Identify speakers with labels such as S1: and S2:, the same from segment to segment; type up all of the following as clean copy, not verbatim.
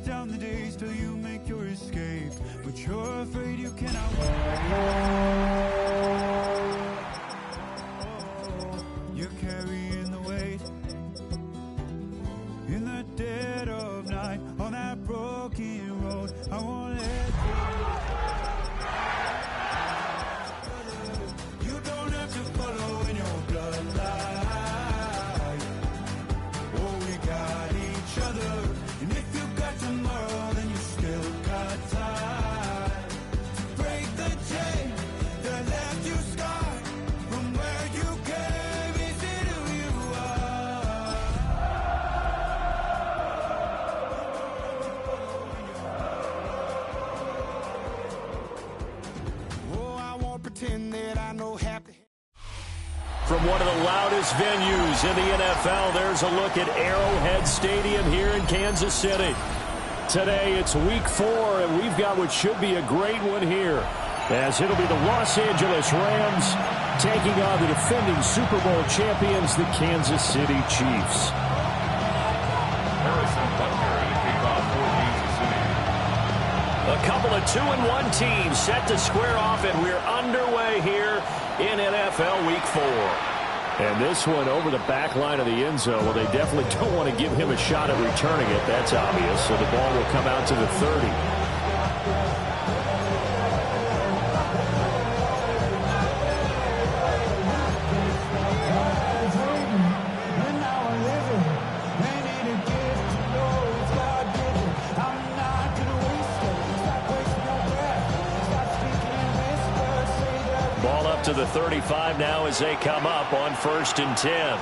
S1: down the days till you make your escape, but you're afraid you cannot You're carrying the weight in the dead of night on that broken road. I won't let you don't have to follow in your bloodline. Oh, we got each other, and if you got tomorrow, then you still got time to break the chain that left you scarred from where you came into who you are. Oh, I won't pretend that I know half the
S2: From one of the loudest venues in the NFL, there's a look at Arrowhead Stadium here in Kansas City. Today, it's Week 4, and we've got what should be a great one here, as it'll be the Los Angeles Rams taking on the defending Super Bowl champions, the Kansas City Chiefs. A couple of 2-1 teams set to square off, and we're underway here in NFL Week 4. And this one over the back line of the end zone. Well, they definitely don't want to give him a shot at returning it. That's obvious. So the ball will come out to the 30. Ball up to the 35 now as they come up on 1st and 10.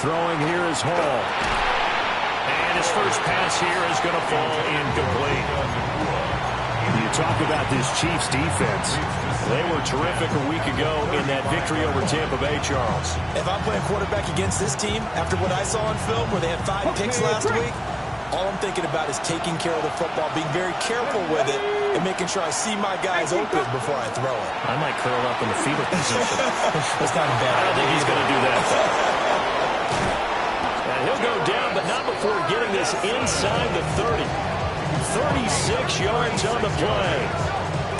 S2: Throwing here is Hall. And his first pass here is going to fall incomplete. You talk about this Chiefs defense. They were terrific a week ago in that victory over Tampa Bay, Charles.
S3: If I'm playing quarterback against this team, after what I saw on film where they had 5 picks last week, all I'm thinking about is taking care of the football, being very careful with it, and making sure I see my guys open before I throw it.
S2: I might curl up in the fetal position.
S3: That's not a bad idea.
S2: I don't think he's going to do that, though. And he'll go down, but not before getting this inside the 30. 36 yards on the play.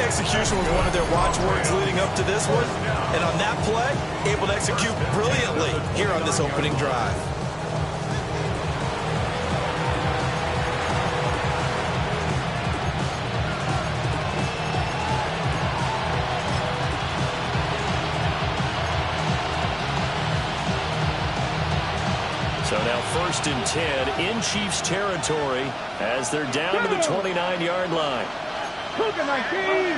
S3: Execution was one of their watchwords leading up to this one. And on that play, able to execute brilliantly here on this opening drive.
S2: So now 1st and 10 in Chiefs territory as they're down to the 29-yard line.
S4: Cougar 19.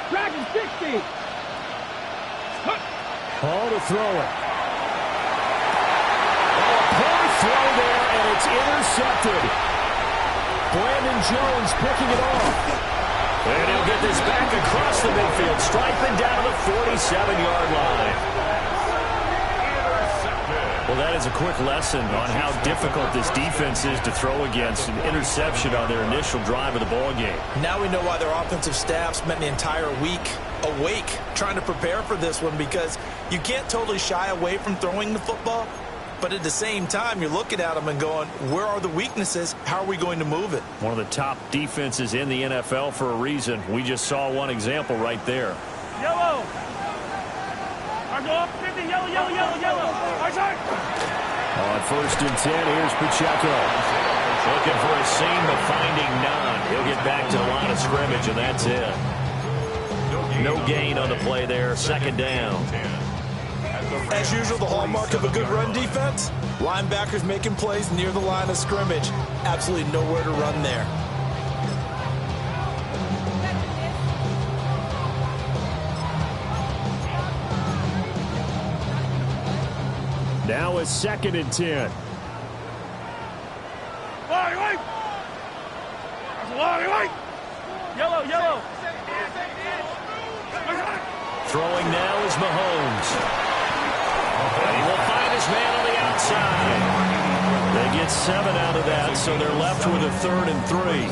S4: Dragon 60.
S2: Hall to throw it. Oh, a poor throw there, and it's intercepted. Brandon Jones picking it off. And he'll get this back across the midfield, striping down to the 47-yard line. Well, that is a quick lesson on how difficult this defense is to throw against. An interception on their initial drive of the ball game.
S3: Now we know why their offensive staff spent the entire week awake trying to prepare for this one, because you can't totally shy away from throwing the football, but at the same time you're looking at them and going, where are the weaknesses? How are we going to move it?
S2: One of the top defenses in the NFL for a reason. We just saw one example right there.
S4: Yellow. Go up 50. Yellow, yellow, yellow, yellow.
S2: On 1st and 10, here's Pacheco. Looking for a seam, but finding none. He'll get back to the line of scrimmage, and that's it. No gain on the play there. 2nd down.
S3: As usual, the hallmark of a good run defense, linebackers making plays near the line of scrimmage. Absolutely nowhere to run there.
S2: Now a 2nd and 10.
S4: Yellow, yellow.
S2: Throwing now is Mahomes. And he will find his man on the outside. They get 7 out of that, so they're left with a 3rd and 3.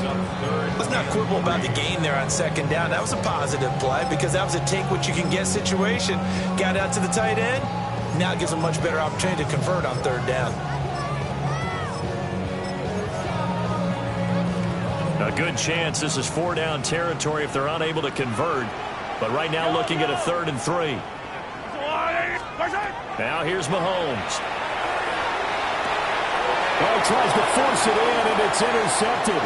S3: Let's not quibble about the gain there on 2nd down. That was a positive play because that was a take-what-you-can-get situation. Got out to the tight end, Now it gives them a much better opportunity to convert on third down.
S2: A good chance this is 4-down territory if they're unable to convert. But right now looking at a 3rd and 3. Now here's Mahomes.
S5: Well, tries to force it in, and it's intercepted.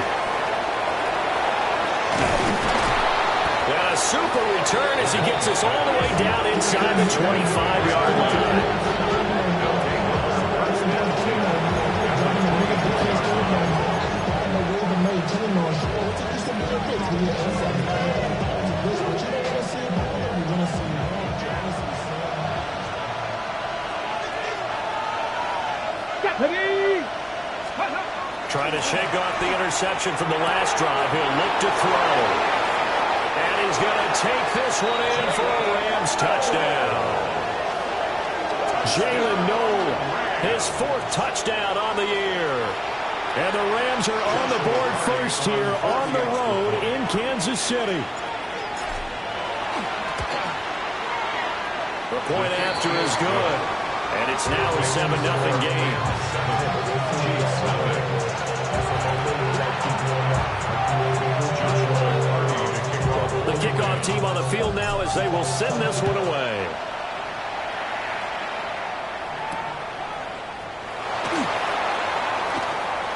S2: And a super return as he gets us all the way down inside the 25-yard line. Trying to shake off the interception from the last drive. He'll look to throw. And he's going to take this one in for a Rams touchdown. Jalen Noel, his 4th touchdown on the year. And the Rams are on the board first here on the road in Kansas City. The point after is good. And it's now a 7-0 game. The kickoff team on the field now as they will send this one away.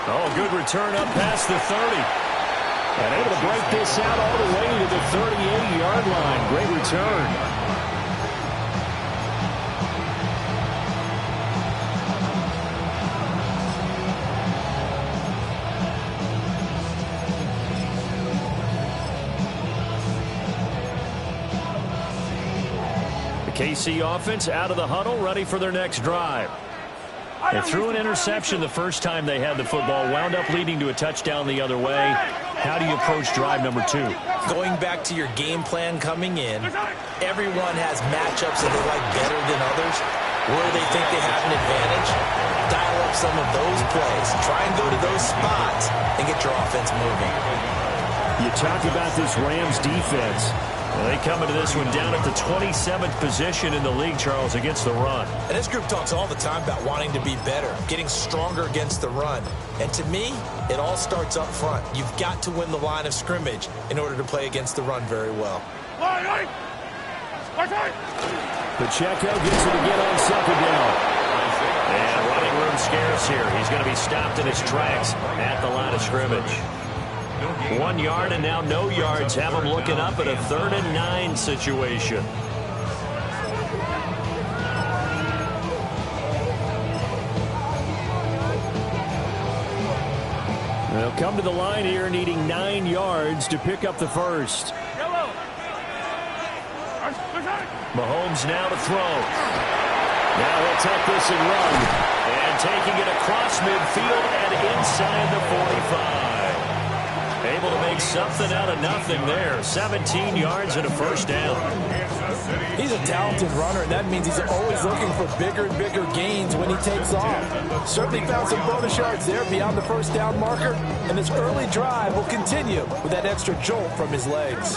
S2: Oh, good return up past the 30.
S5: And able to break this out all the way to the 38-yard line. Great return.
S2: KC offense out of the huddle, ready for their next drive. They threw an interception the first time they had the football, wound up leading to a touchdown the other way. How do you approach drive number 2?
S3: Going back to your game plan coming in, everyone has matchups that they like better than others. Where they think they have an advantage, dial up some of those plays. Try and go to those spots and get your offense moving.
S2: You talk about this Rams defense. Well, they come into this one down at the 27th position in the league, Charles, against the run.
S3: And this group talks all the time about wanting to be better, getting stronger against the run. And to me, it all starts up front. You've got to win the line of scrimmage in order to play against the run very well.
S5: Pacheco gets it again on 2nd down.
S2: And running room scarce here. He's going to be stopped in his tracks at the line of scrimmage. 1 yard and now no yards. Have them looking up at a 3rd and 9 situation.
S5: They'll come to the line here needing 9 yards to pick up the first.
S2: Mahomes now to throw. Now he'll take this and run. And taking it across midfield and inside the 45. Able to make something out of nothing there. 17 yards and a first down.
S3: He's a talented runner, and that means he's always looking for bigger and bigger gains when he takes off. Certainly found some bonus yards there beyond the first down marker, and this early drive will continue with that extra jolt from his legs.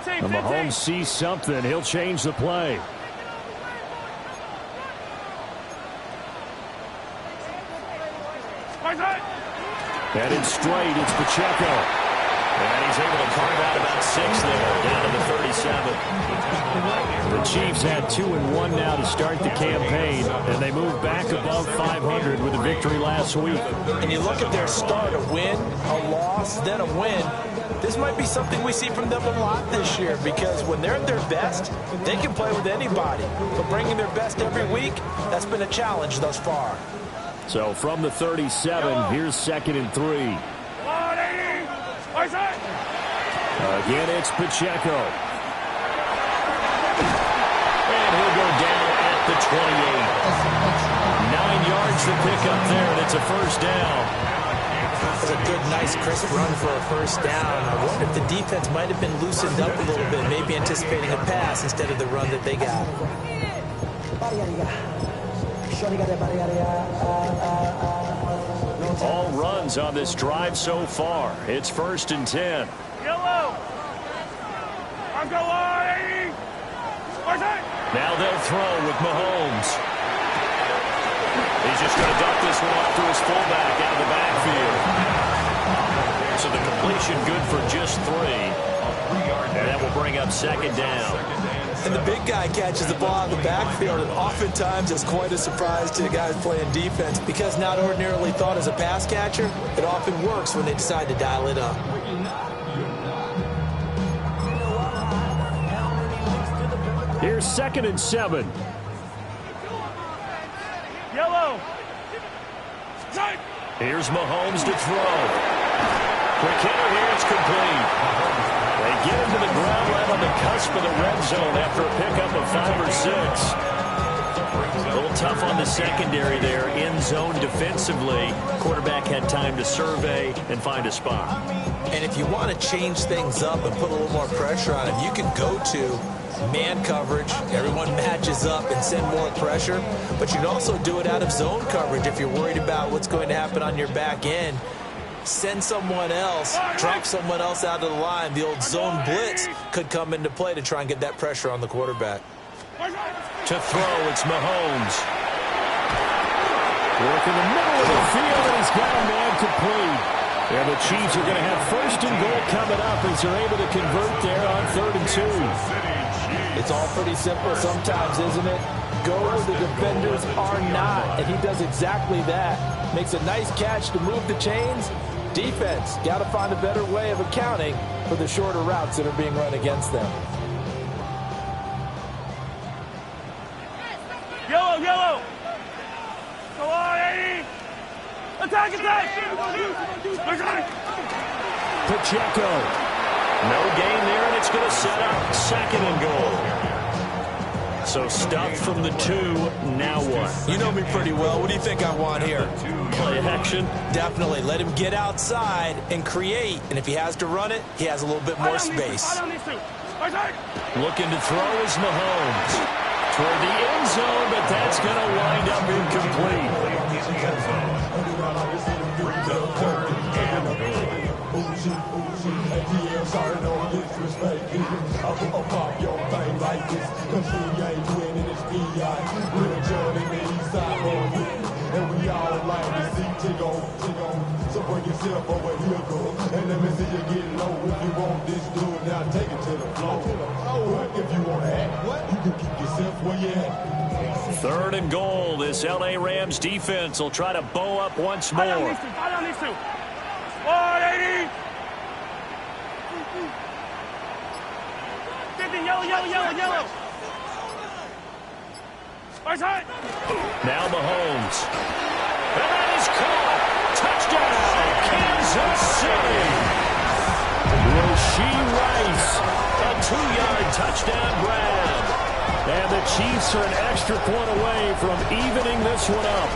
S5: And Mahomes sees something. He'll change the play. Headed straight, it's Pacheco.
S2: And he's able to carve out about 6 there, down to the 37.
S5: The Chiefs had 2-1 now to start the campaign, and they moved back above 500 with a victory last week.
S3: And you look at their start, a win, a loss, then a win. This might be something we see from them a lot this year, because when they're at their best, they can play with anybody. But bringing their best every week, that's been a challenge thus far.
S5: So from the 37, here's 2nd and 3. Again, it's Pacheco.
S2: And he'll go down at the 28. 9 yards to pick up there, and it's a first down.
S3: It's a good, nice, crisp run for a first down. I wonder if the defense might have been loosened up a little bit, maybe anticipating a pass instead of the run that they got.
S2: All runs on this drive so far. It's 1st and 10.
S4: Let's go, 180.
S2: Now they'll throw with Mahomes. He's just going to dump this one off to his fullback out of the backfield. So the completion good for just 3. And that will bring up second down.
S3: And the big guy catches the ball out of the backfield, and oftentimes it's quite a surprise to the guys playing defense because not ordinarily thought as a pass catcher, it often works when they decide to dial it up.
S2: Here's 2nd and 7.
S4: Yellow.
S2: Here's Mahomes to throw. Quick hitter here, it's complete. They get him to the ground right on the cusp of the red zone after a pickup of 5 or 6. A little tough on the secondary there, in zone defensively. Quarterback had time to survey and find a spot.
S3: And if you want to change things up and put a little more pressure on him, you can go to man coverage. Everyone matches up and send more pressure. But you can also do it out of zone coverage if you're worried about what's going to happen on your back end. Send someone else, drop someone else out of the line. The old zone blitz could come into play to try and get that pressure on the quarterback.
S2: To throw, it's Mahomes. Work in the middle of the field, and he's got a man complete. And the Chiefs are going to have 1st and goal coming up as they're able to convert there on 3rd and 2.
S6: It's all pretty simple sometimes, isn't it? Go where the defenders are not, and he does exactly that. Makes a nice catch to move the chains. Defense, got to find a better way of accounting for the shorter routes that are being run against them.
S4: Yellow, yellow. Go on, 80. Attack, attack.
S2: Pacheco. No gain there, and it's going to set up 2nd and goal. So stuffed from the 2, now what?
S3: You know me pretty well. What do you think I want here?
S2: Play action.
S3: Definitely. Let him get outside and create. And if he has to run it, he has a little bit more space.
S2: Looking to throw is Mahomes. Toward the end zone, but that's going to wind up incomplete.
S7: So bring yourself over here, girl, and let me see you get low. If you want this dude, now take it to the floor. But if you want to act, you can keep yourself where you at.
S2: 3rd and goal. This L.A. Rams defense will try to bow up once more.
S4: 180. 50, yellow, yellow, yellow, yellow.
S2: Now Mahomes. And that is caught. Touchdown, Kansas City. Rashee Rice, a 2-yard touchdown grab. And the Chiefs are an extra point away from evening this one up.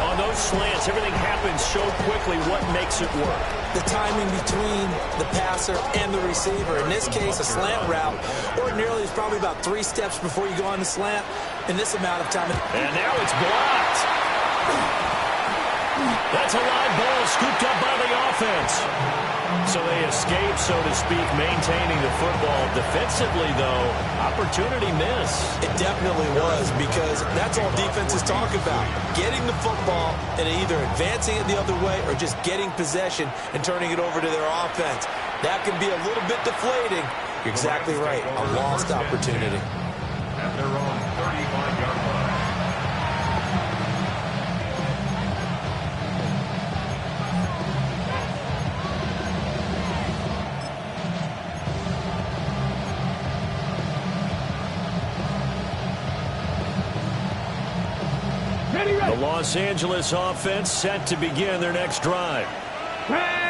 S2: On those slants, everything happens so quickly. What makes it work?
S3: The timing between the passer and the receiver. In this case, a slant route ordinarily is probably about 3 steps before you go on the slant. In this amount of time.
S2: And now it's blocked. That's a live ball scooped up by the offense. So they escape, so to speak, maintaining the football. Defensively, though, opportunity miss.
S3: It definitely was, because that's all defenses talk about. Getting the football and either advancing it the other way or just getting possession and turning it over to their offense. That can be a little bit deflating. You're exactly right. A lost opportunity.
S7: At their own 35-yard line.
S2: The Los Angeles offense set to begin their next drive.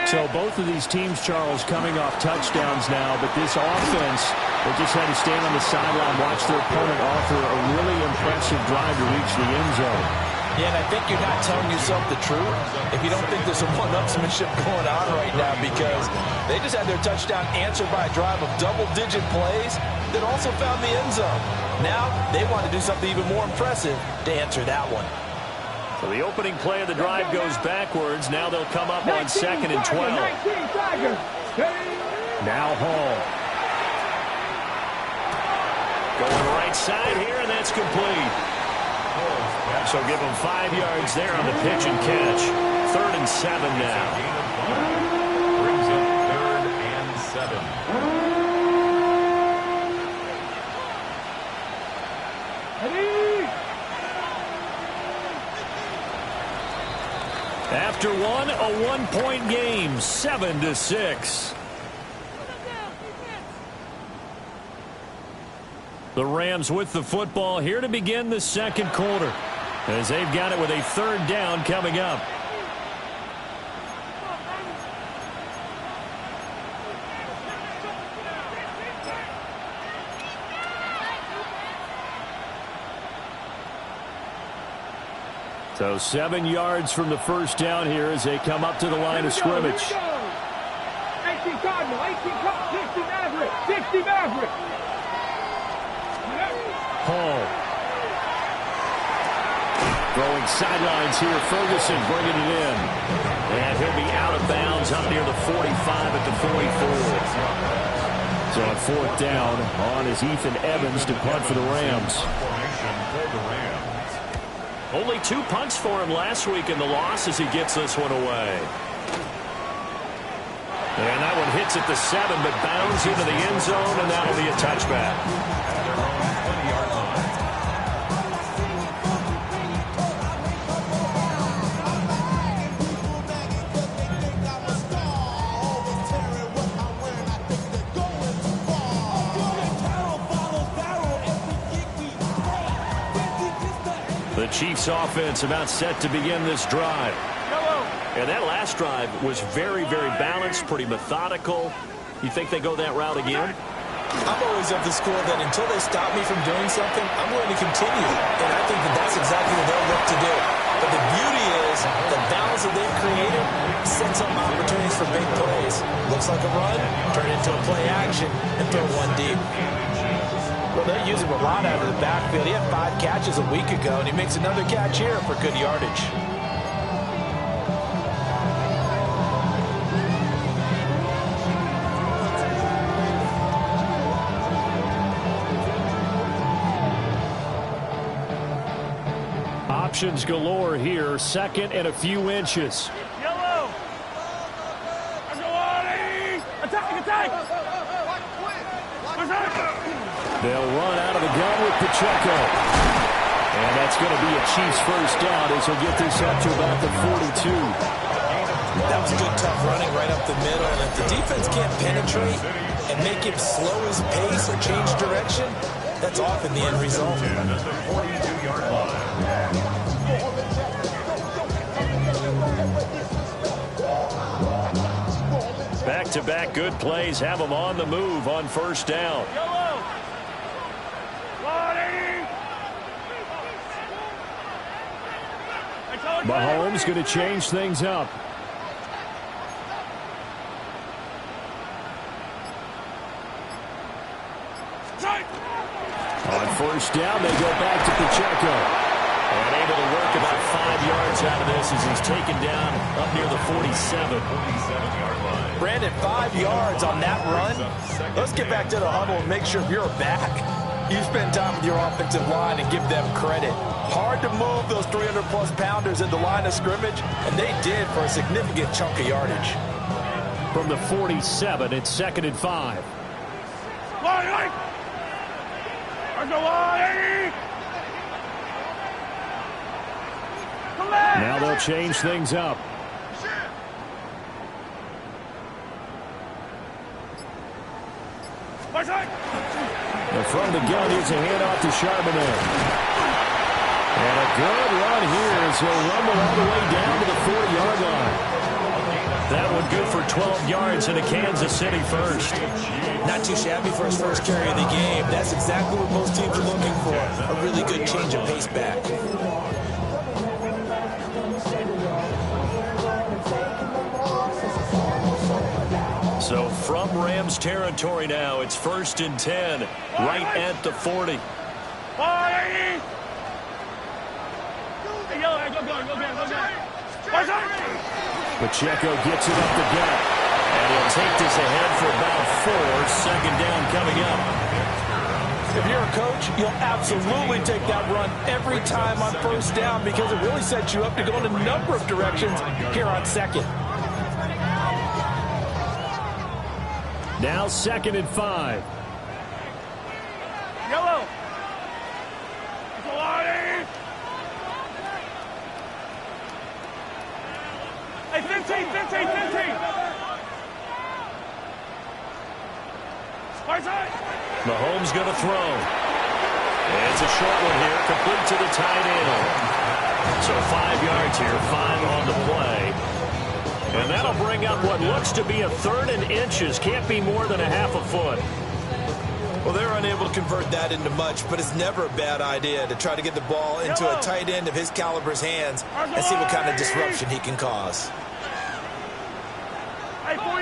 S2: So both of these teams, Charles, coming off touchdowns now, but this offense, they just had to stand on the sideline, watch their opponent offer a really impressive drive to reach the end zone.
S6: Yeah, and I think you're not telling yourself the truth if you don't think there's some one-upsmanship going on right now, because they just had their touchdown answered by a drive of double-digit plays that also found the end zone. Now they want to do something even more impressive to answer that one.
S2: So the opening play of the drive goes backwards. Now they'll come up on 2nd and 12. Now Hall. right side here, and that's complete. So give them 5 yards there on the pitch and catch. 3rd and 7 now.
S5: Brings up 3rd and 7.
S2: After one, a one-point game, 7-6. The Rams with the football here to begin the second quarter, as they've got it with a 3rd down coming up. So 7 yards from the first down here as they come up to the line of scrimmage.
S4: 18 Cardinal, 18 Cardinal, 60 Maverick, 60 Maverick.
S2: Hall. Throwing sidelines here. Ferguson bringing it in. And he'll be out of bounds up near the 45 at the 44. So on 4th down on is Ethan Evans to punt for the Rams. Only 2 punts for him last week in the loss as he gets this one away. And that one hits at the 7, but bounds into the end zone, and that'll be a touchback. The Chiefs offense about set to begin this drive. And that last drive was very, very balanced, pretty methodical. You think they go that route again?
S3: I'm always of the school that until they stop me from doing something, I'm going to continue. And I think that that's exactly what they'll look to do. But the beauty is the balance that they've created sets up opportunities for big plays. Looks like a run, turn it into a play action, and throw one deep. Well, they use him a lot out of the backfield. He had 5 catches a week ago, and he makes another catch here for good yardage.
S2: Options galore here. 2nd and a few inches.
S4: Yellow. Attack, attack.
S2: They'll run out of the gun with Pacheco. And that's going to be a Chiefs first down as he'll get this up to about the 42.
S3: That was good, tough running right up the middle. And if the defense can't penetrate and make him slow his pace or change direction, that's often the end result.
S2: Back-to-back good plays have them on the move on first down. Mahomes going to change things up. On first down, they go back to Pacheco. And able to work about 5 yards out of this as he's taken down up near the 47.
S3: Brandon, 5 yards on that run. Let's get back to the huddle and make sure you're back. You spend time with your offensive line and give them credit. Hard to move those 300-plus pounders in the line of scrimmage, and they did for a significant chunk of yardage.
S2: From the 47, it's 2nd and 5. Now they'll change things up. And from the gun, here's a handoff to Charbonnet. And a good run here as he'll rumble all the way down to the 40-yard line. That one good for 12 yards in a Kansas City first.
S3: Not too shabby for his first carry of the game. That's exactly what most teams are looking for. A really good change of pace back.
S2: So from Rams territory now, it's 1st and 10, right at the 40. Pacheco gets it up the gut, and he'll take this ahead for about 4. 2nd down coming up.
S3: If you're a coach, you'll absolutely take that run every time on first down because it really sets you up to go in a number of directions here on second.
S5: Now 2nd and 5.
S4: Yellow. Hey, 15.
S2: Mahomes going to throw. It's a short one here, complete to the tight end. So 5 yards here, 5 on the play. And that'll bring up what looks to be a 3rd and inches. Can't be more than a half a foot.
S3: Well, they're unable to convert that into much, but it's never a bad idea to try to get the ball into a tight end of his caliber's hands and see what kind of disruption he can cause.
S4: Hey, 43.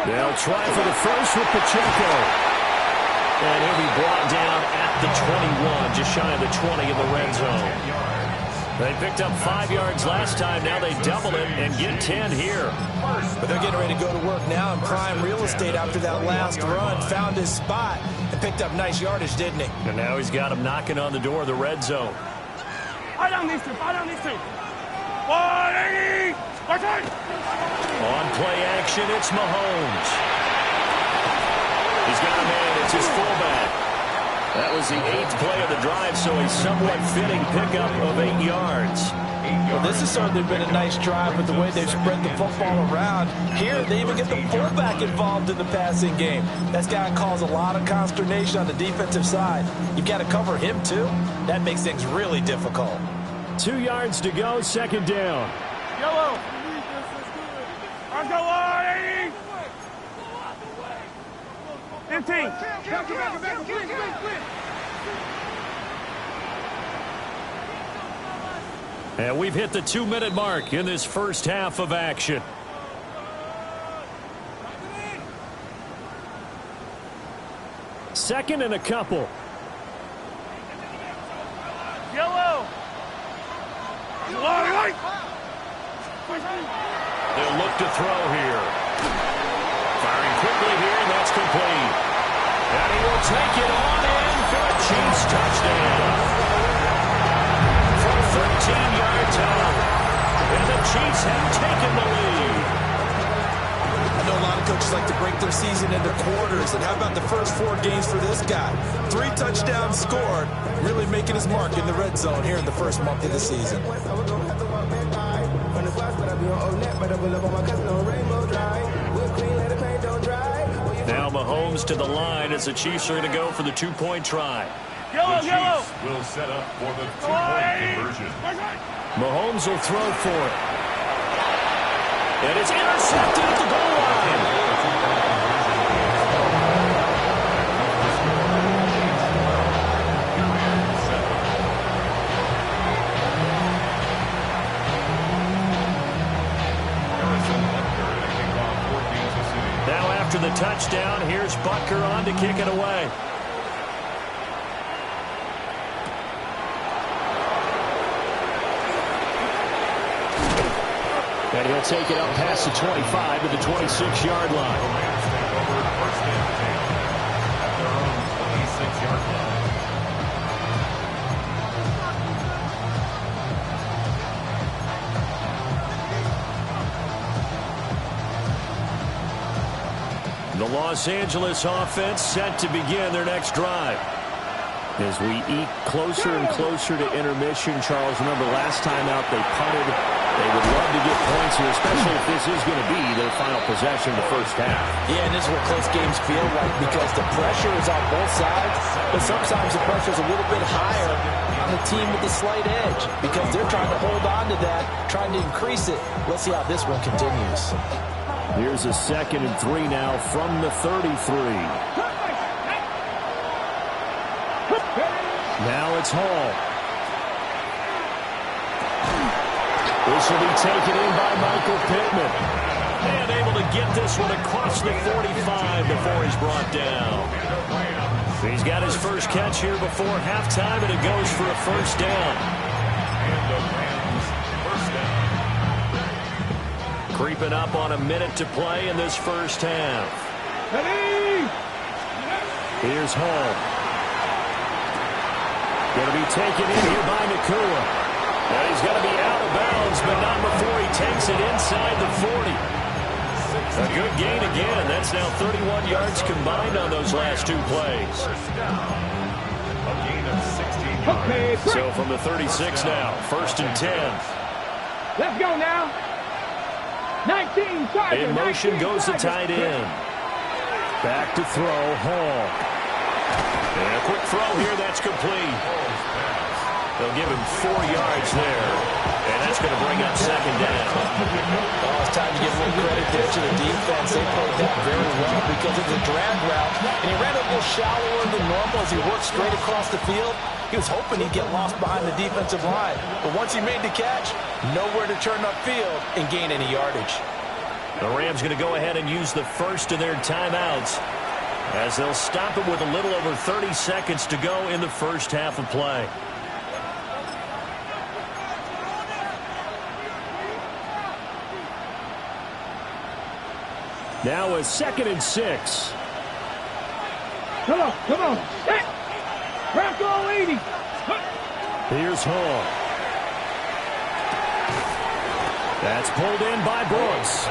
S2: They'll try for the first with Pacheco. And he'll be brought down at the 21, just shy of the 20 in the red zone. They picked up 5 yards last time. Now they double it and get 10 here.
S3: But they're getting ready to go to work now in prime real estate after that last run. Found his spot and picked up nice yardage, didn't he?
S2: And now he's got him knocking on the door of the red zone.
S4: I don't need to. 180.
S2: On play action, it's Mahomes. He's got a man. It's his fullback. That was the 8th play of the drive, so a somewhat fitting pickup of 8 yards.
S3: Well, this has certainly been a nice drive with the way they've spread the football around. Here, they even get the fullback involved in the passing game. That's got to cause a lot of consternation on the defensive side. You've got to cover him, too. That makes things really difficult.
S2: 2 yards to go, 2nd down.
S4: Yellow. Let's go, 180. 15.
S2: And we've hit the 2-minute mark in this first half of action. Second and a couple.
S4: Yellow.
S2: They'll look to throw here. Firing quickly here, and that's complete. And he will take it on in for a Chiefs touchdown. From 13-yards out. And the Chiefs have taken the lead.
S3: I know a lot of coaches like to break their season into quarters. And how about the first 4 games for this guy? 3 touchdowns scored, really making his mark in the red zone here in the first month of the season.
S2: Now Mahomes to the line as the Chiefs are going to go for the 2-point try.
S4: Yellow.
S8: Will set up for the 2-point conversion.
S2: Mahomes will throw for it. And it's intercepted at the goal line. Now after the touchdown, here's Butker on to kick it away. And he'll take it up past the 25 to the 26-yard line. The Los Angeles offense set to begin their next drive. As we eat closer and closer to intermission, Charles, remember last time out they punted. They would love to get points here, especially if this is going to be their final possession of the first half.
S3: Yeah, and this is what close games feel like because the pressure is on both sides, but sometimes the pressure is a little bit higher on the team with the slight edge because they're trying to hold on to that, trying to increase it. Let's see how this one continues.
S2: Here's a 2nd and 3 now from the 33. Now it's Hall. This will be taken in by Michael Pittman. And able to get this one across the 45 before he's brought down. He's got his first catch here before halftime, and it goes for a first down. Creeping up on a minute to play in this first half. Here's Hall. Going to be taken in here by Nacua. And he's going to be out of bounds, but not before he takes it inside the 40. A good gain again. That's now 31 yards combined on those last two plays.
S8: A gain of 16 yards.
S2: So from the 36 now, 1st and 10.
S4: Let's go now. 19, Sergeant.
S2: In motion
S4: 19,
S2: goes the
S4: Sergeant.
S2: tight end. Back to throw, Hall. And a quick throw here, that's complete. They'll give him 4 yards there. And that's going to bring up 2nd down.
S3: Oh, it's time to give a little credit there to the defense. They played that very well because it's a drag route. And he ran a little shallower than normal as he worked straight across the field. He was hoping he'd get lost behind the defensive line. But once he made the catch, nowhere to turn upfield and gain any yardage.
S2: The Rams going to go ahead and use the first of their timeouts as they'll stop it with a little over 30 seconds to go in the first half of play. Now a 2nd and 6.
S4: Come on, come on. Hey, Bronco 80.
S2: Here's Hall. That's pulled in by Brooks.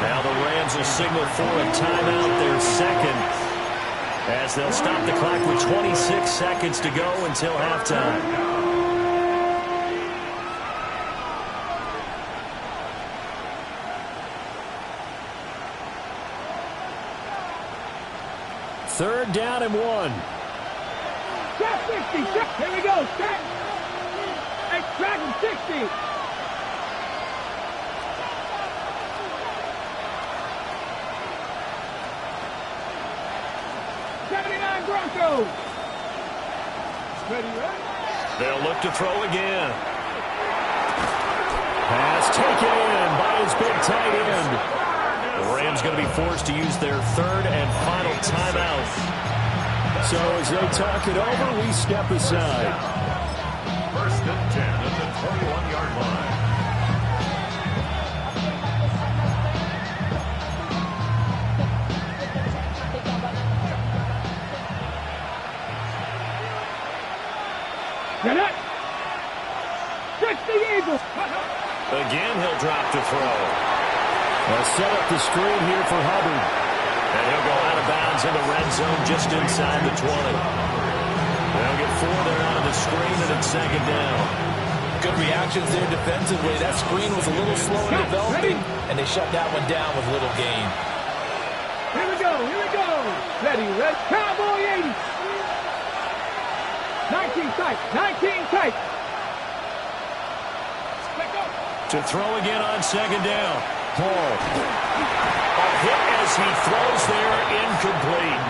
S2: Now the Rams will signal for a timeout, their 2nd, as they'll stop the clock with 26 seconds to go until halftime. Third down and 1.
S4: Track 60. Here we go. Track. Hey, track 60. Broncos. Ready, right?
S2: They'll look to throw again. Pass taken in by his big tight end. The Rams going to be forced to use their 3rd and final timeout. So as they talk it over, we step aside.
S8: 1st and 10 at the 21-yard line.
S2: Again, he'll drop to throw. They'll set up the screen here for Hubbard. And he'll go out of bounds in the red zone just inside the 20. They'll get 4 there out of the screen, and it's 2nd down.
S3: Good reactions there defensively. That screen was a little slow in developing, and they shut that one down with little gain.
S4: Here we go, here we go. Ready, ready. Cowboy 80. 19 tight, 19 tight.
S2: To throw again on 2nd down. Hall. A hit as he throws there, incomplete.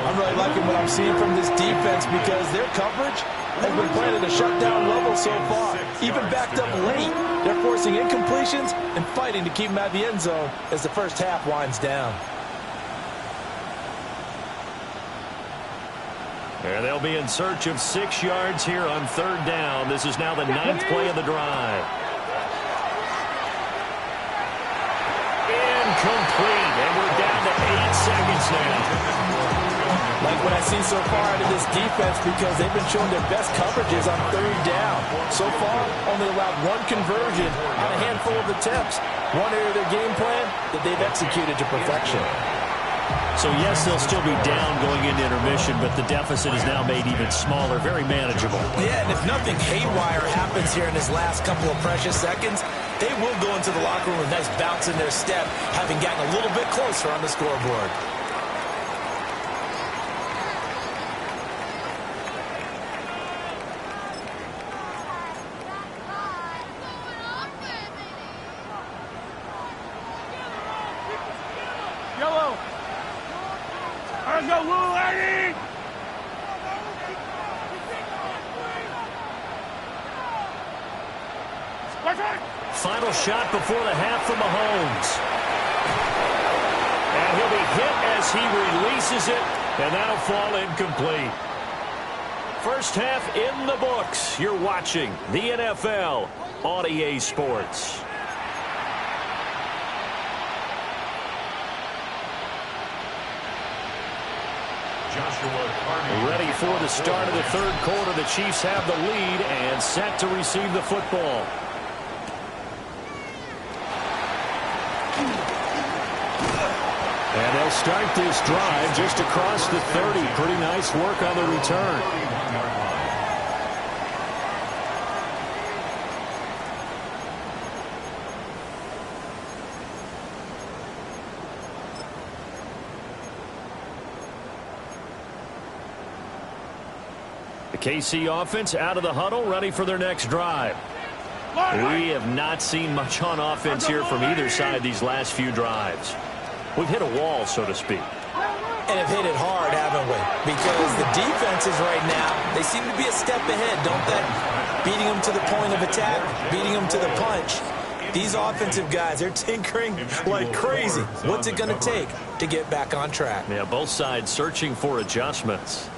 S3: I'm really liking what I'm seeing from this defense because their coverage has been playing at a shutdown level so far. Even backed up late, they're forcing incompletions and fighting to keep them out of the end zone as the first half winds down.
S2: And they'll be in search of 6 yards here on 3rd down. This is now the 9th play of the drive. Incomplete, and we're down to 8 seconds now.
S3: Like what I see so far out of this defense because they've been showing their best coverages on 3rd down. So far, only allowed 1 conversion on a handful of attempts. One area of their game plan that they've executed to perfection.
S2: So, yes, they'll still be down going into intermission, but the deficit is now made even smaller, very manageable.
S3: Yeah, and if nothing haywire happens here in his last couple of precious seconds, they will go into the locker room with a nice bounce in their step, having gotten a little bit closer on the scoreboard.
S4: Yellow. Let's go, Lou, Eddie.
S2: Final shot before the half from Mahomes. And he'll be hit as he releases it, and that'll fall incomplete. First half in the books. You're watching the NFL on EA Sports.
S8: Joshua Carney.
S2: Ready for the start of the third quarter. The Chiefs have the lead and set to receive the football. And they'll start this drive just across the 30. Pretty nice work on the return. The KC offense out of the huddle, ready for their next drive. We have not seen much on offense here from either side these last few drives. We've hit a wall, so to speak.
S3: And have hit it hard, haven't we? Because the defenses right now, they seem to be a step ahead, don't they? Beating them to the point of attack, beating them to the punch. These offensive guys, they're tinkering like crazy. What's it going to take to get back on track?
S2: Yeah, both sides searching for adjustments.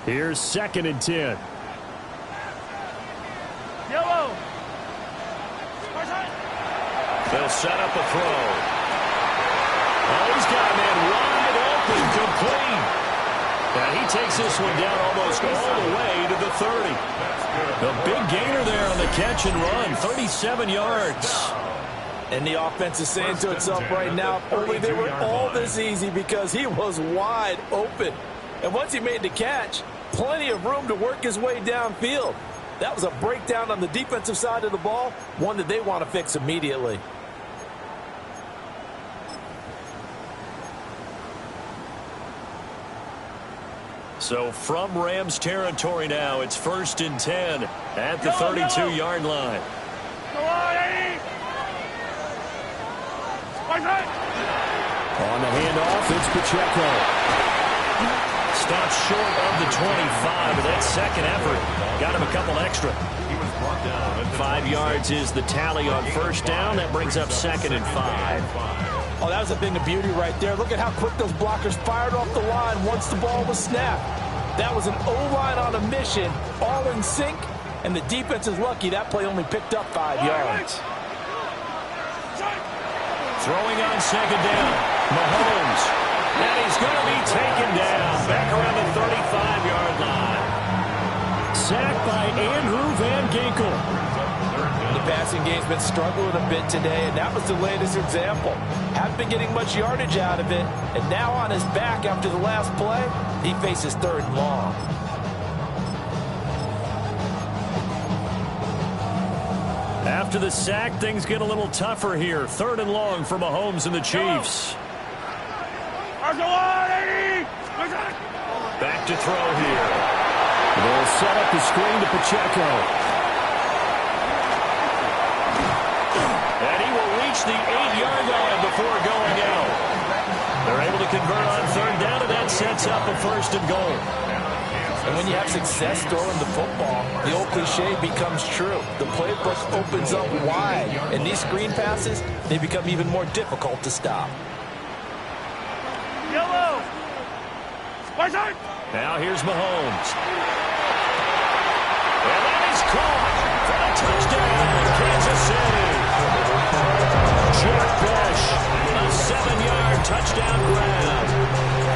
S2: Here's 2nd and 10.
S4: Yellow.
S2: They'll set up a throw. Oh, he's got a man wide open, complete. And he takes this one down almost all the way to the 30. A big gainer there on the catch and run, 37 yards.
S3: And the offense is saying to itself right now, if only they were all this easy, because he was wide open. And once he made the catch, plenty of room to work his way downfield. That was a breakdown on the defensive side of the ball, one that they want to fix immediately.
S2: So from Rams territory now, it's 1st and 10 at the 32-yard line. On the handoff, it's Pacheco. Stopped short of the 25, but that second effort got him a couple extra. 5 yards is the tally on 1st down. That brings up 2nd and 5.
S3: Oh, that was a thing of beauty right there. Look at how quick those blockers fired off the line once the ball was snapped. That was an O-line on a mission, all in sync, and the defense is lucky that play only picked up 5 yards.
S2: Throwing on 2nd down, Mahomes. And he's going to be taken down back around the 35-yard line. Sacked by Andrew Van Ginkel.
S3: The passing game's been struggling a bit today, and that was the latest example. Haven't been getting much yardage out of it, and now on his back after the last play, he faces 3rd and long.
S2: After the sack, things get a little tougher here. 3rd and long for Mahomes and the Chiefs. Back to throw here. They'll set up the screen to Pacheco. And he will reach the 8-yard line before going out. They're able to convert on 3rd down, and that sets up a 1st and goal.
S3: And when you have success throwing the football, the old cliche becomes true. The playbook opens up wide, and these screen passes, they become even more difficult to stop.
S4: Yellow.
S2: Now here's Mahomes. And that is caught for a touchdown, Kansas City. Jack Bush, a 7-yard touchdown grab.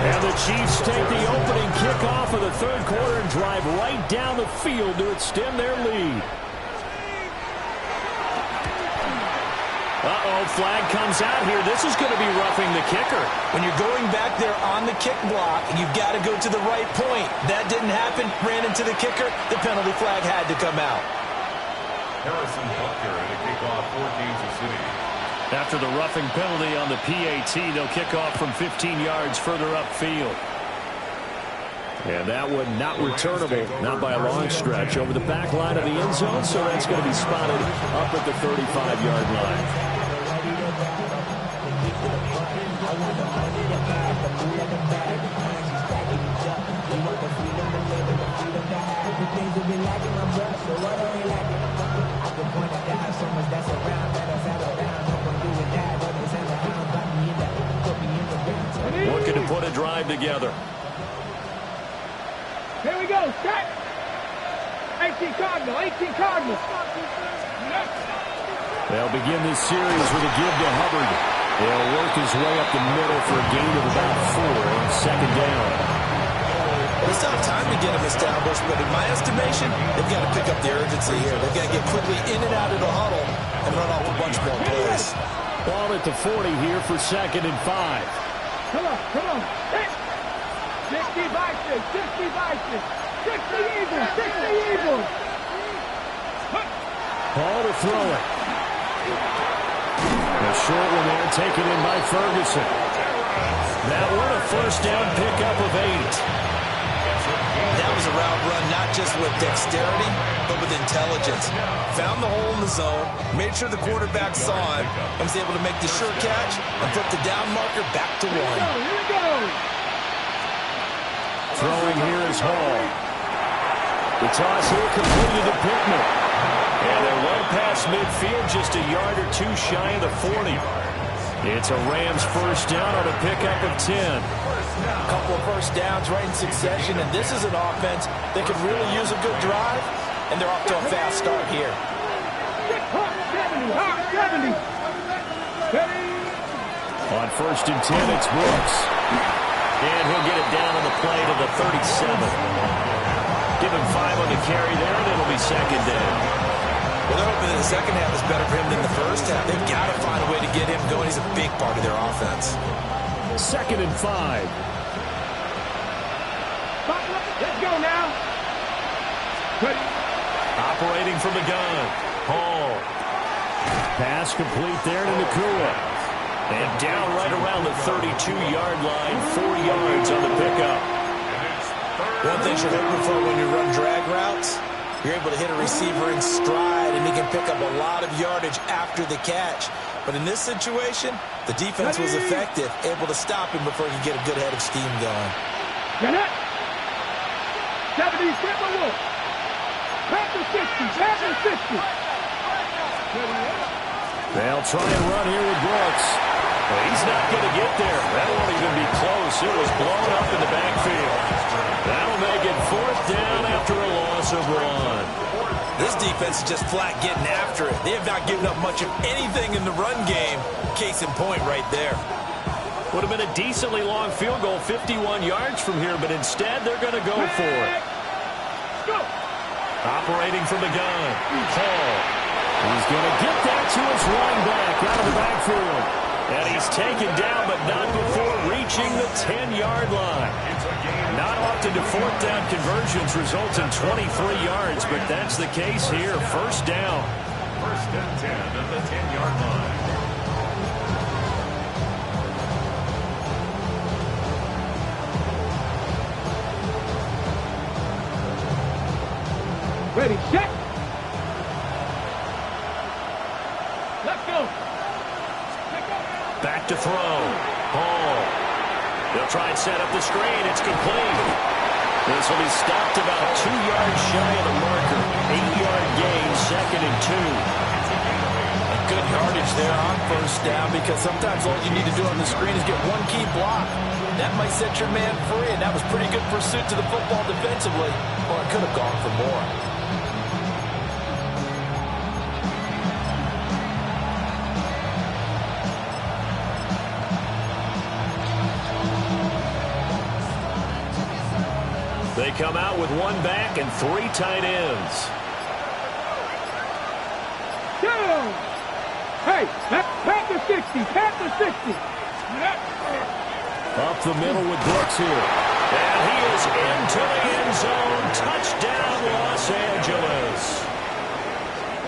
S2: And the Chiefs take the opening kickoff of the 3rd quarter and drive right down the field to extend their lead. Uh-oh, flag comes out here. This is going to be roughing the kicker.
S3: When you're going back there on the kick block, you've got to go to the right point. That didn't happen. Ran into the kicker. The penalty flag had to come out.
S8: Harrison Butker at a kickoff for Kansas City.
S2: After the roughing penalty on the PAT, they'll kick off from 15 yards further upfield. And that one not returnable, not by a long stretch, over the back line of the end zone, so that's going to be spotted up at the 35-yard line. Looking to put a drive together.
S4: Here we go, set. 18 Cardinal, 18 Cardinal.
S2: They'll begin this series with a give to Hubbard.
S5: He'll work his way up the middle for a gain of about 4 on second down.
S3: Well, it's not time to get him established, but in my estimation, they've got to pick up the urgency here. They've got to get quickly in and out of the huddle and run off a bunch more plays.
S5: Ball at the 40 here for 2nd and 5.
S4: Come on. Hit. 60 Vikings, 60 Vikings. 60 Eagles, 60 Eagles.
S5: Ball to throw it. A short one there taken in by Ferguson. That one a first down pickup of 8.
S3: That was a route run not just with dexterity, but with intelligence. Found the hole in the zone, made sure the quarterback saw it, and was able to make the sure catch and put the down marker back to 1.
S4: Here we go.
S5: Throwing here is Hall. The toss here completed to Pittman. And they're well past midfield, just a yard or 2 shy of the 40. It's a Rams first down on a pickup of 10.
S3: A couple of first downs right in succession, and this is an offense that could really use a good drive, and they're off to a fast start here.
S4: 70.
S5: On 1st and 10, it's Brooks. And he'll get it down on the play to the 37. Give him 5 on the carry there, and it'll be 2nd down.
S3: Well, they're hoping that the second half is better for him than the first half. They've got to find a way to get him going. He's a big part of their offense.
S5: 2nd and 5.
S4: Let's go now.
S5: Operating from the gun. Hall. Pass complete there to Nakua. And down right around the 32-yard line, 4 yards on the pickup.
S3: One thing you're looking for when you run drag routes, you're able to hit a receiver in stride, and he can pick up a lot of yardage after the catch. But in this situation, the defense was effective, able to stop him before he could get a good head of steam going.
S4: 70, step the wolf. Panther 60.
S5: They'll try and run here with Brooks. Well, he's not going to get there. That won't even be close. It was blown up in the backfield. That'll make it 4th down after a loss of 1.
S3: This defense is just flat getting after it. They have not given up much of anything in the run game. Case in point right there.
S5: Would have been a decently long field goal, 51 yards from here, but instead they're going to go for it.
S4: Go.
S5: Operating from the gun. Hall. He's going to get that to his running back out of the backfield. And he's taken down, but not before reaching the 10-yard line. Not often do 4th down conversions result in 23 yards, but that's the case here. First down.
S8: 1st and 10 at the 10-yard line.
S4: Ready, set. Let's go.
S5: Back to throw. Hall. They'll try and set up the screen. It's complete. This will be stopped about 2 yards shy of the marker. 8-yard gain, 2nd and 2.
S3: A good yardage there on first down, because sometimes all you need to do on the screen is get one key block. That might set your man free, and that was pretty good pursuit to the football defensively. Or it could have gone for more.
S5: They come out with 1 back and 3 tight ends.
S4: Down. Hey, Panther 60.
S5: Up the middle with Brooks here. And he is into the end zone. Touchdown, Los Angeles.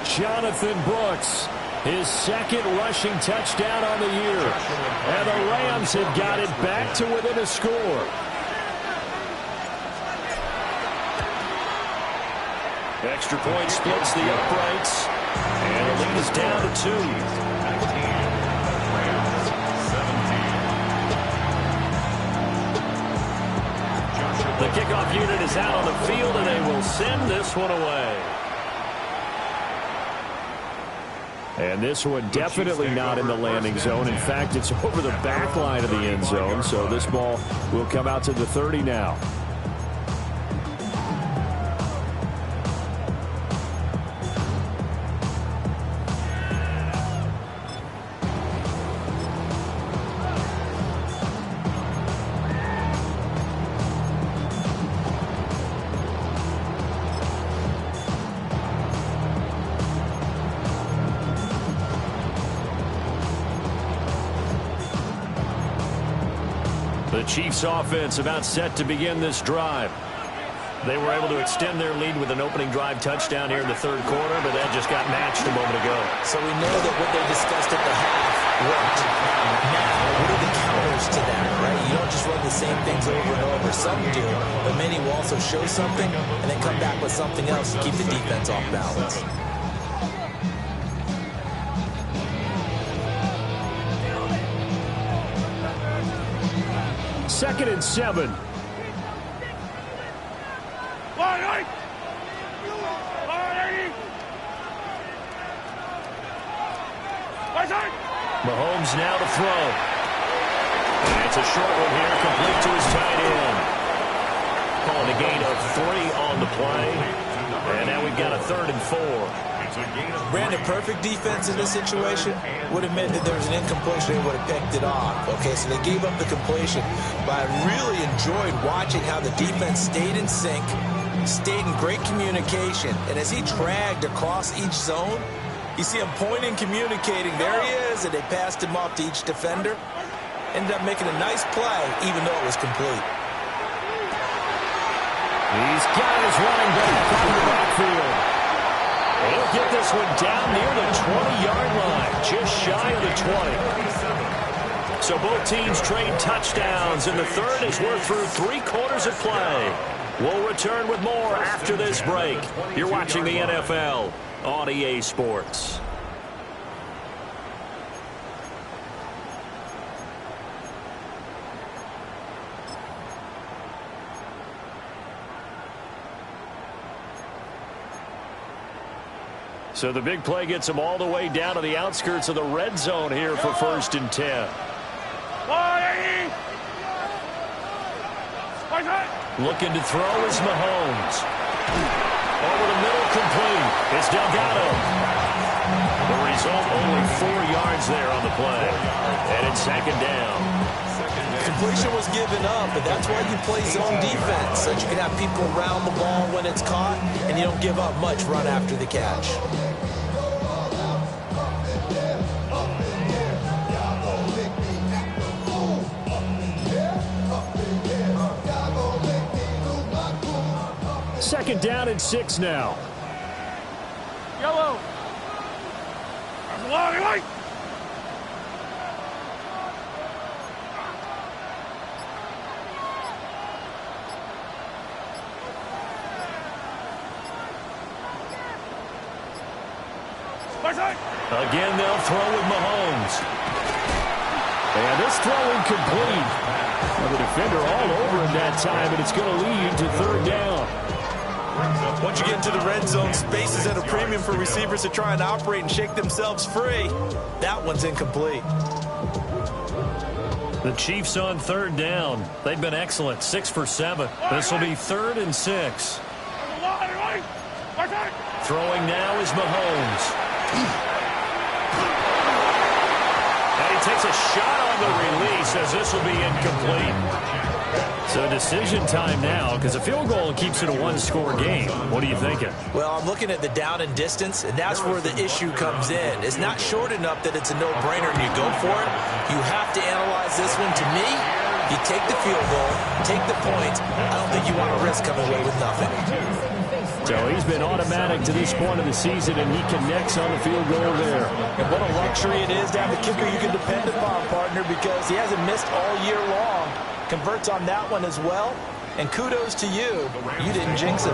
S5: Jonathan Brooks, his 2nd rushing touchdown on the year. And the Rams have got it back to within a score. Extra point splits the uprights. And the lead is down to 2.
S8: 19, Rams 17.
S5: The kickoff unit is out on the field, and they will send this one away. And this one definitely not in the landing zone. In fact, it's over the back line of the end zone, so this ball will come out to the 30 now.
S2: The Chiefs offense about set to begin this drive. They were able to extend their lead with an opening drive touchdown here in the third quarter, but that just got matched a moment ago.
S3: So we know that what they discussed at the half worked. Now, what are the counters to that, right? You don't just run the same things over and over. Some do, but many will also show something and then come back with something else to keep the defense off balance.
S2: Second and 7. Mahomes now to throw. And it's a short one here, complete to his tight end. Calling a gain of 3 on the play. And now we've got a 3rd and 4.
S3: Brandon, perfect defense in this situation would have meant that there was an incompletion. They would have picked it off. Okay, so they gave up the completion. But I really enjoyed watching how the defense stayed in sync, stayed in great communication. And as he dragged across each zone, you see him pointing, communicating. There he is, and they passed him off to each defender. Ended up making a nice play, even though it was complete.
S2: He's got his running back in the backfield. He'll get this one down near the 20-yard line, just shy of the 20. So both teams trade touchdowns, and the third as we're through 3 quarters of play. We'll return with more after this break. You're watching the NFL on EA Sports. So the big play gets them all the way down to the outskirts of the red zone here for 1st and 10. Looking to throw is Mahomes. Over the middle, complete. It's Delgado. The result, only 4 yards there on the play. And it's 2nd down.
S3: Completion was given up, but that's why you play zone defense, so that you can have people around the ball when it's caught, and you don't give up much run after the catch.
S2: Second down and 6 now.
S4: Yellow. Light.
S2: Again, they'll throw with Mahomes. And this throw incomplete. Well, the defender all over him that time, and it's going to lead to 3rd down.
S3: Once you get into the red zone, space is at a premium for receivers to try and operate and shake themselves free. That one's incomplete.
S2: The Chiefs on 3rd down. They've been excellent, 6 for 7. This will be 3rd and 6. Throwing now is Mahomes. And he takes a shot on the release as this will be incomplete. So decision time now, because a field goal keeps it a 1-score game. What are you thinking?
S3: Well, I'm looking at the down and distance, and that's where the issue comes in. It's not short enough that it's a no-brainer and you go for it. You have to analyze this one. To me, you take the field goal, take the points. I don't think you want to risk coming away with nothing.
S2: So he's been automatic to this point of the season, and he connects on the field goal there.
S3: And what a luxury it is to have a kicker you can depend upon, partner, because he hasn't missed all year long. Converts on that one as well. And kudos to you. You didn't jinx it.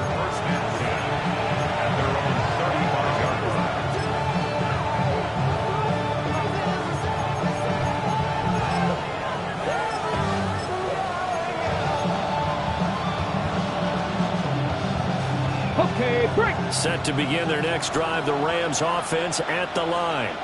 S4: Okay, break.
S2: Set to begin their next drive, the Rams offense at the line.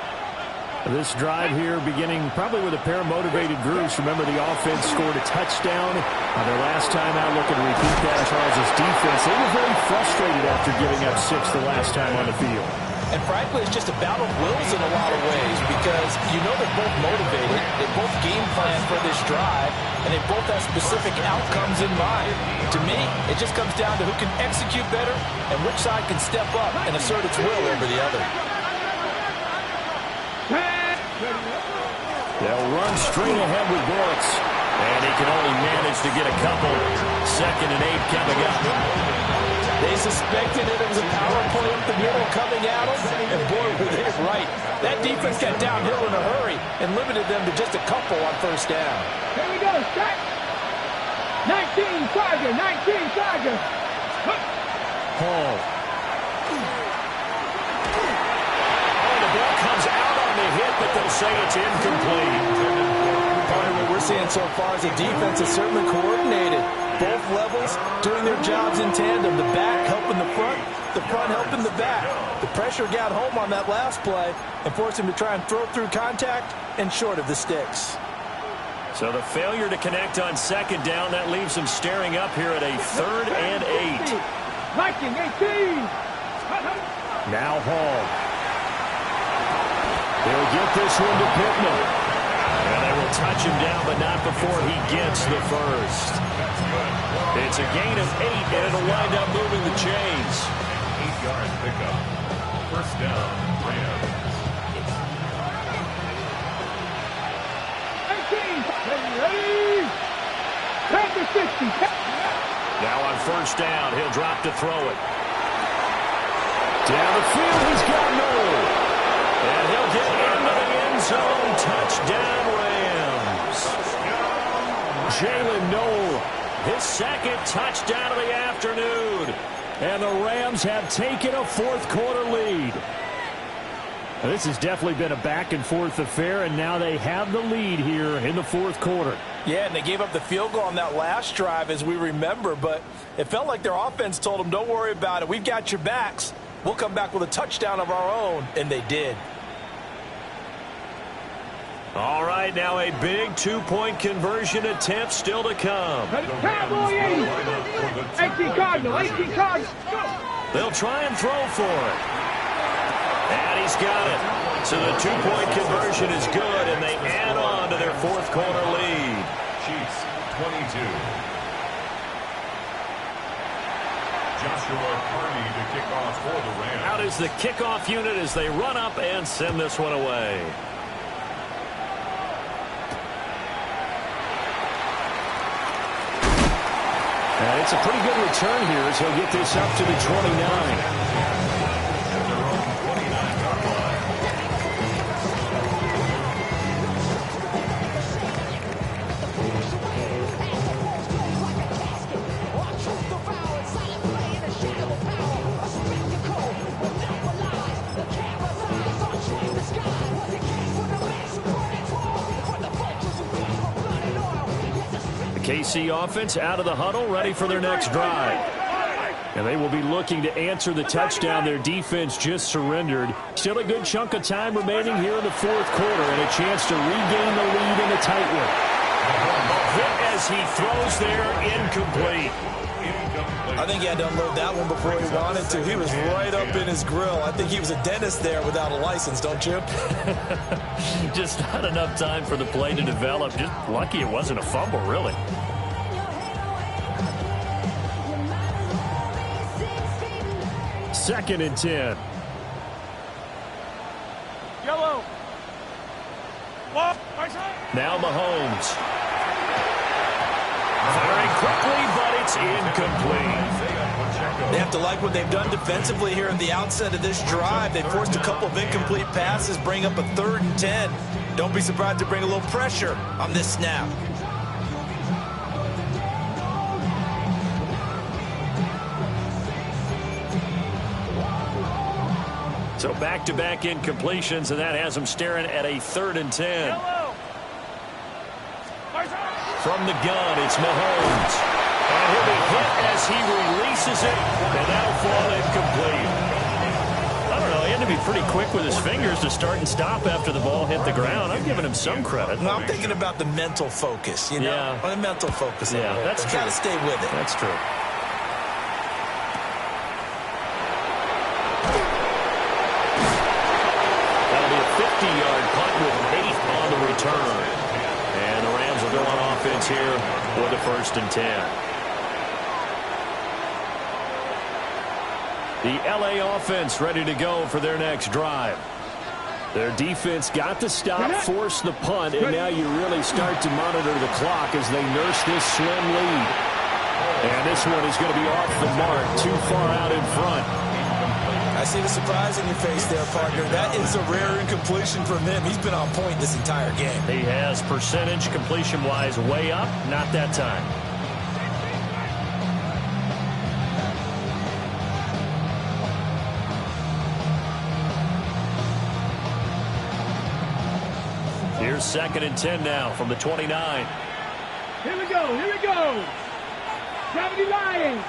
S2: This drive here beginning probably with a pair of motivated groups. Remember, the offense scored a touchdown on their last time out. Looking to repeat that. Charles' defense, they were very frustrated after giving up 6 the last time on the field.
S3: And frankly, it's just a battle of wills in a lot of ways, because you know they're both motivated, they both game plan for this drive, and they both have specific outcomes in mind. To me, it just comes down to who can execute better and which side can step up and assert its will over the other.
S2: They'll run straight ahead with blitz. And he can only manage to get a couple. 2nd and 8 coming up.
S6: They suspected it was a power play up the middle coming at them, and boy, were they right. That defense got downhill in a hurry and limited them to just a couple on 1st down.
S4: Here we go, set. 19 Tiger, 19 Tiger.
S2: Hall. Oh, the ball comes out on the hit, but they'll say it's incomplete.
S6: Part of what we're seeing so far is the defense is certainly coordinated. Both levels doing their jobs in tandem. The back helping the front helping the back. The pressure got home on that last play and forced him to try and throw through contact and short of the sticks.
S2: So the failure to connect on 2nd down, that leaves them staring up here at a 3rd and 8.
S4: Viking 18.
S2: Now Hall. They'll get this one to Pittman. And they will touch him down, but not before he gets the first. It's a gain of 8, and it'll wind up moving the chains.
S8: 8-yard pickup. 1st down, Rams.
S4: 18. Ready. 10 to 60.
S2: Now on 1st down, he'll drop to throw it. Down the field, he's got Noel. And he'll get into the end zone. Touchdown, Rams. Jalen Noel, his 2nd touchdown of the afternoon. And the Rams have taken a 4th quarter lead. Now, this has definitely been a back-and-forth affair, and now they have the lead here in the 4th quarter.
S6: Yeah, and they gave up the field goal on that last drive, as we remember, but it felt like their offense told them, don't worry about it. We've got your backs. We'll come back with a touchdown of our own, and they did.
S2: All right, now a big 2-point conversion attempt still to come.
S4: Cowboy 80. 18 Cardinal, 18 Cardinal.
S2: They'll try and throw for it. And he's got it. So the 2-point conversion is good, and they add on to their 4th quarter lead.
S8: Chiefs 22. Joshua Kearney to kick off for the Rams.
S2: Out is the kickoff unit as they run up and send this one away. And it's a pretty good return here as he'll get this up to the 29. KC offense out of the huddle, ready for their next drive. And they will be looking to answer the touchdown their defense just surrendered. Still a good chunk of time remaining here in the 4th quarter and a chance to regain the lead in a tight one. Hit as he throws there, incomplete.
S6: I think he had to unload that one before he wanted to. He was right up in his grill. I think he was a dentist there without a license, don't you?
S2: Just not enough time for the play to develop. Just lucky it wasn't a fumble, really. Second and 10.
S4: Yellow.
S2: Now Mahomes. Firing quickly, but it's incomplete.
S6: They have to like what they've done defensively here at the outset of this drive. They forced a couple of incomplete passes, bring up a 3rd and 10. Don't be surprised to bring a little pressure on this snap.
S2: So back-to-back incompletions, and that has them staring at a 3rd and 10. From the gun, it's Mahomes. And he'll be hit as he releases it, and that'll fall incomplete. I don't know, he had to be pretty quick with his fingers to start and stop after the ball hit the ground. I'm giving him some credit.
S6: No, I'm thinking about the mental focus, you know?
S2: Yeah.
S6: The mental focus.
S2: Yeah, that's true.
S6: Got to stay with it.
S2: That's true. That'll be a 50-yard punt with 8 on the return. And the Rams will go on offense here with a 1st and 10. The LA offense ready to go for their next drive. Their defense got the stop, forced the punt, and now you really start to monitor the clock as they nurse this slim lead. And this one is going to be off the mark, too far out in front.
S3: I see the surprise in your face there, partner. That is a rare incompletion from him. He's been on point this entire game.
S5: He has percentage completion-wise way up, not that time. Here's 2nd and 10 now from the 29.
S4: Here we go, here we go. 70 Lions.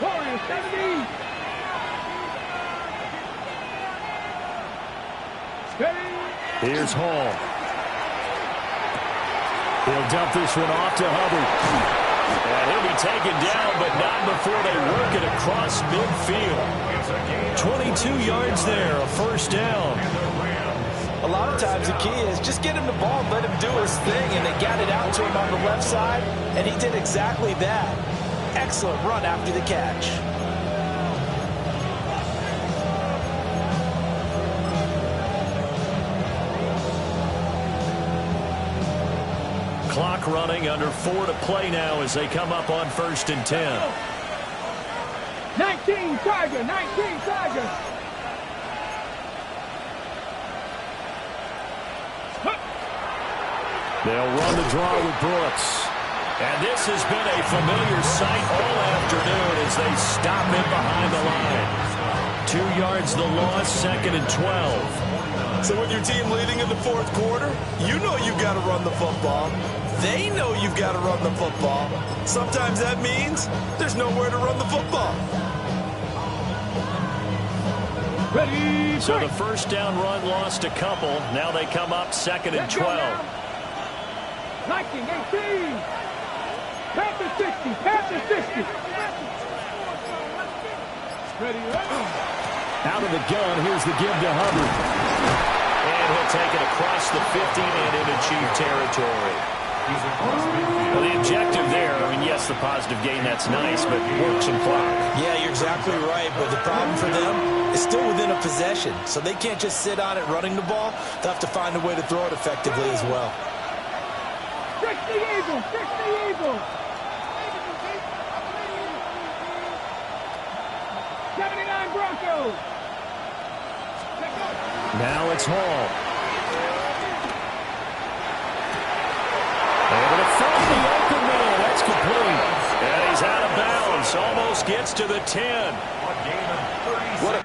S4: 70.
S2: Here's Hall. He'll dump this one off to Hubbard. And he'll be taken down, but not before they work it across midfield. 22 yards there, a first down.
S3: A lot of times the key is just get him the ball and let him do his thing, and they got it out to him on the left side, and he did exactly that. Excellent run after the catch.
S5: Clock running, under 4 to play now as they come up on 1st and 10.
S4: 19 Tiger, 19 Tiger.
S2: They'll run the draw with Brooks. And this has been a familiar sight all afternoon as they stop it behind the line. 2 yards the loss, 2nd and 12.
S3: So with your team leading in the 4th quarter, you know you've got to run the football. They know you've got to run the football. Sometimes that means there's nowhere to run the football.
S4: Ready,
S5: so the first down run lost a couple. Now they come up 2nd and 12.
S4: 19, 18. Panther 60, Panther 60. Ready,
S2: out of the gun, here's the give to Hubbard.
S5: And he'll take it across the 50 and into Chief territory. Well, the objective there, I mean, yes, the positive gain, that's nice, but works and clock.
S3: Yeah, you're exactly right, but the problem for them is still within a possession, so they can't just sit on it running the ball. They'll have to find a way to throw it effectively as well.
S4: 60 Eagles, 60 Eagles. 79 Broncos.
S2: Now it's Hall. Able to find the open man. That's complete.
S5: And he's out of bounds. Almost gets to the 10.
S3: What a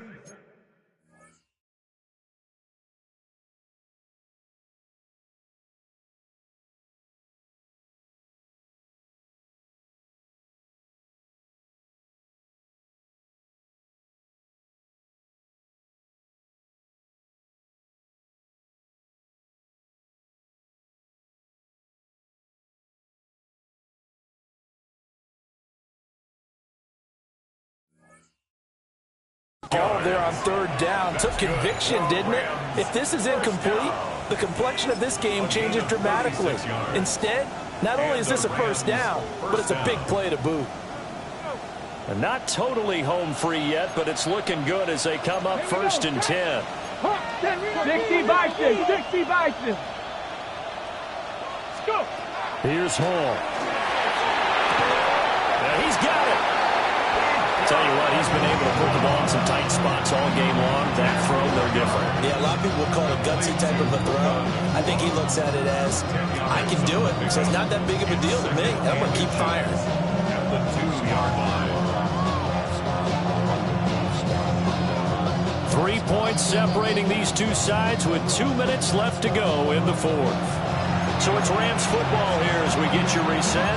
S3: ball there on 3rd down. Took conviction, didn't it? If this is incomplete, the complexion of this game changes dramatically. Instead, not only is this a first down, but it's a big play to boot.
S5: And not totally home free yet, but it's looking good as they come up 1st and 10.
S4: 60 Bison, 60 Bison. Let's go.
S2: Here's Hall.
S5: And he's got it. Tell you what, he's been able to put the ball in some tight spots all game long. That throw, they're different.
S3: Yeah, a lot of people would call it a gutsy type of a throw. I think he looks at it as, I can do it. So it's not that big of a deal to me, and I'm going to keep firing.
S8: At the 2-yard line.
S5: 3 points separating these two sides with 2 minutes left to go in the 4th. So it's Rams football here as we get you reset.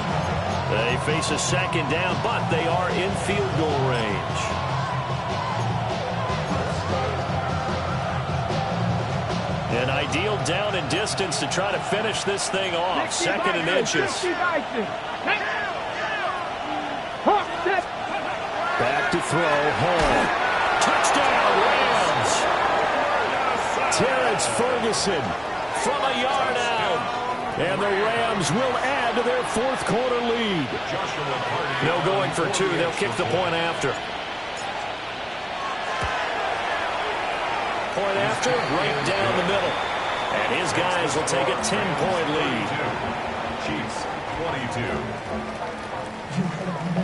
S5: They face a 2nd down, but they are in field goal range. An ideal down and distance to try to finish this thing off. 2nd and inches.
S2: Back to throw, Hall.
S5: Touchdown, Rams.
S2: Terrence Ferguson
S5: From a yard out.
S2: And the Rams will add to their 4th quarter lead.
S5: No going for 2. They'll kick the point after.
S2: Point after, right down the middle. And his guys will take a 10-point lead.
S8: Chiefs 22.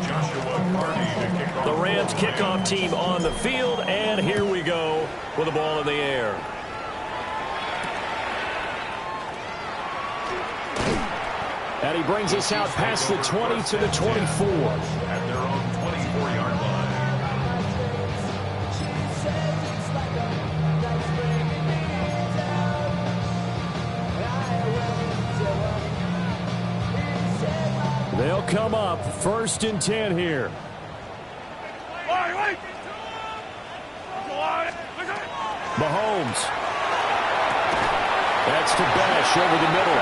S8: Joshua Carney to kick off.
S2: The Rams kickoff team on the field, and here we go with the ball in the air. And he brings us out past the 20 to the 24.
S8: At their own 24-yard line.
S2: They'll come up 1st and 10 here. Mahomes. That's to Bash over the middle.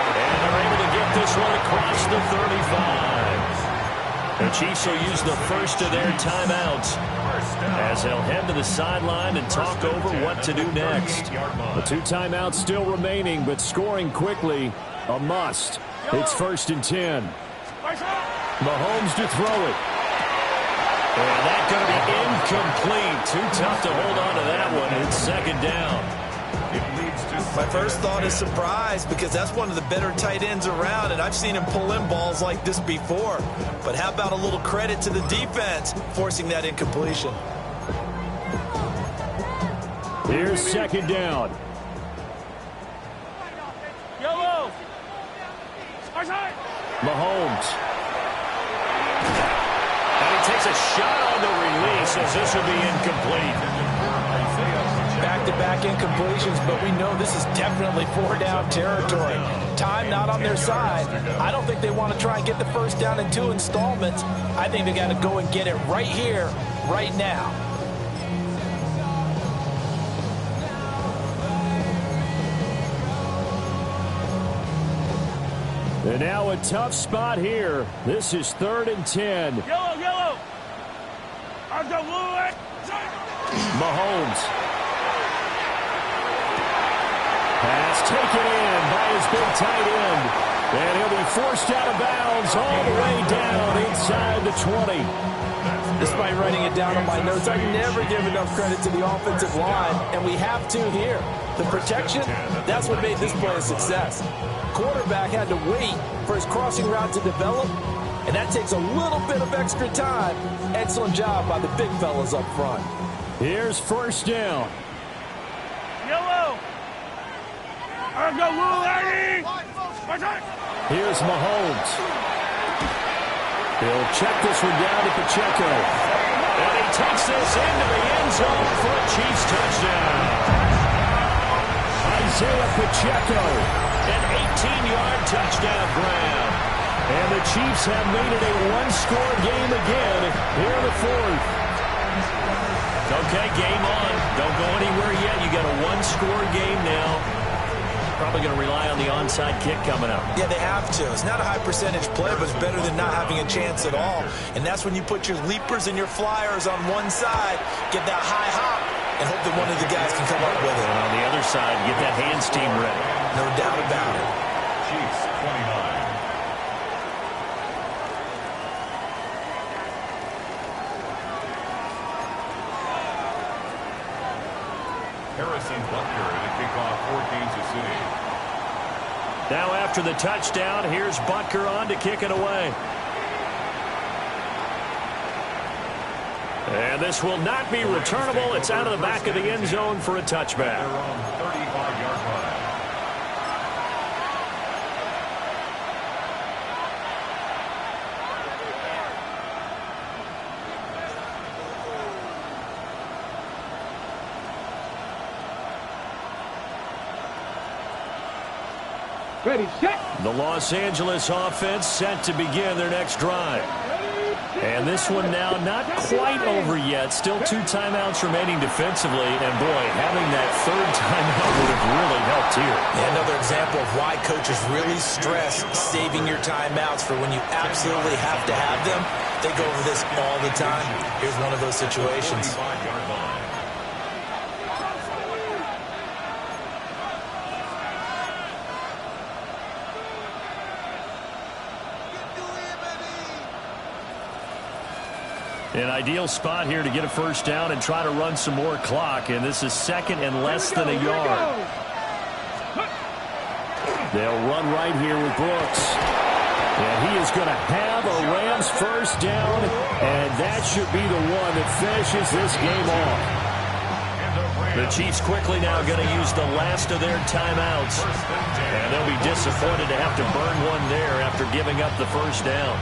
S2: And they're able to get this one across the 35. The Chiefs will use the first of their timeouts as they'll head to the sideline and talk over what to do next. The 2 timeouts still remaining, but scoring quickly, a must. It's 1st and 10. Mahomes to throw it. And that's going to be incomplete. Too tough to hold on to that one. It's 2nd down.
S3: My first thought is surprise because that's one of the better tight ends around, and I've seen him pull in balls like this before. But how about a little credit to the defense forcing that incompletion?
S2: Here's 2nd down. Mahomes. And he takes a shot on the release as this will be incomplete.
S6: Back-to-back incompletions, but we know this is definitely 4-down territory. Time not on their side. I don't think they want to try and get the first down in 2 installments. I think they got to go and get it right here, right now.
S2: And now a tough spot here. This is 3rd and 10.
S4: Yellow.
S2: Mahomes. Pass taken in by his big tight end. And he'll be forced out of bounds all the way down inside the 20.
S6: Despite writing it down on my notes, I never give enough credit to the offensive line, and we have to here. The protection, that's what made this play a success. Quarterback had to wait for his crossing route to develop, and that takes a little bit of extra time. Excellent job by the big fellas up front.
S2: Here's 1st down.
S4: Yellow.
S2: Here's Mahomes. He'll check this one down to Pacheco. And he takes this into the end zone for a Chiefs touchdown. Isaiah Pacheco, an 18-yard touchdown grab. And the Chiefs have made it a one-score game again here in the 4th. Okay, game on. Don't go anywhere yet. You got a one-score game now. Probably going to rely on the onside kick coming up.
S3: Yeah, they have to. It's not a high-percentage play, but it's better than not having a chance at all. And that's when you put your leapers and your flyers on one side, get that high hop, and hope that one of the guys can come up with it.
S2: And on the other side, get that hands team ready.
S3: No doubt about it.
S8: Chiefs 29. Harrison Butker to kick off for Kansas City.
S2: Now after the touchdown, here's Butker on to kick it away. And this will not be returnable. It's out of the back of the end zone for a touchback.
S8: Their own 35-yard line.
S4: Ready, set.
S2: The Los Angeles offense set to begin their next drive. And this one now not quite over yet. Still 2 timeouts remaining defensively. And, boy, having that 3rd timeout would have really helped here.
S3: Yeah, another example of why coaches really stress saving your timeouts for when you absolutely have to have them. They go over this all the time. Here's one of those situations.
S8: 45-yard line.
S2: An ideal spot here to get a first down and try to run some more clock, and this is second and less than a yard. They'll run right here with Brooks. And he is going to have a Rams first down, and that should be the one that finishes this game off. The Chiefs quickly now going to use the last of their timeouts, and they'll be disappointed to have to burn one there after giving up the first down.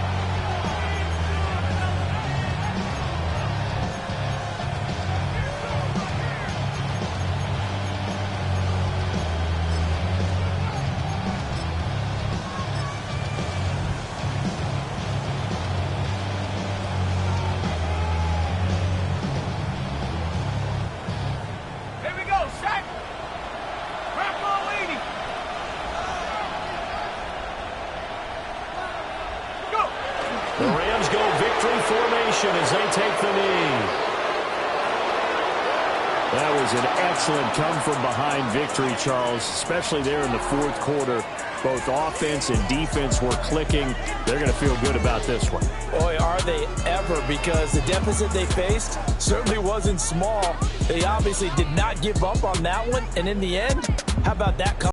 S2: The Rams go victory formation as they take the knee. That was an excellent come-from-behind victory, Charles, especially there in the fourth quarter. Both offense and defense were clicking. They're going to feel good about this one.
S3: Boy, are they ever, because the deficit they faced certainly wasn't small. They obviously did not give up on that one, and in the end, how about that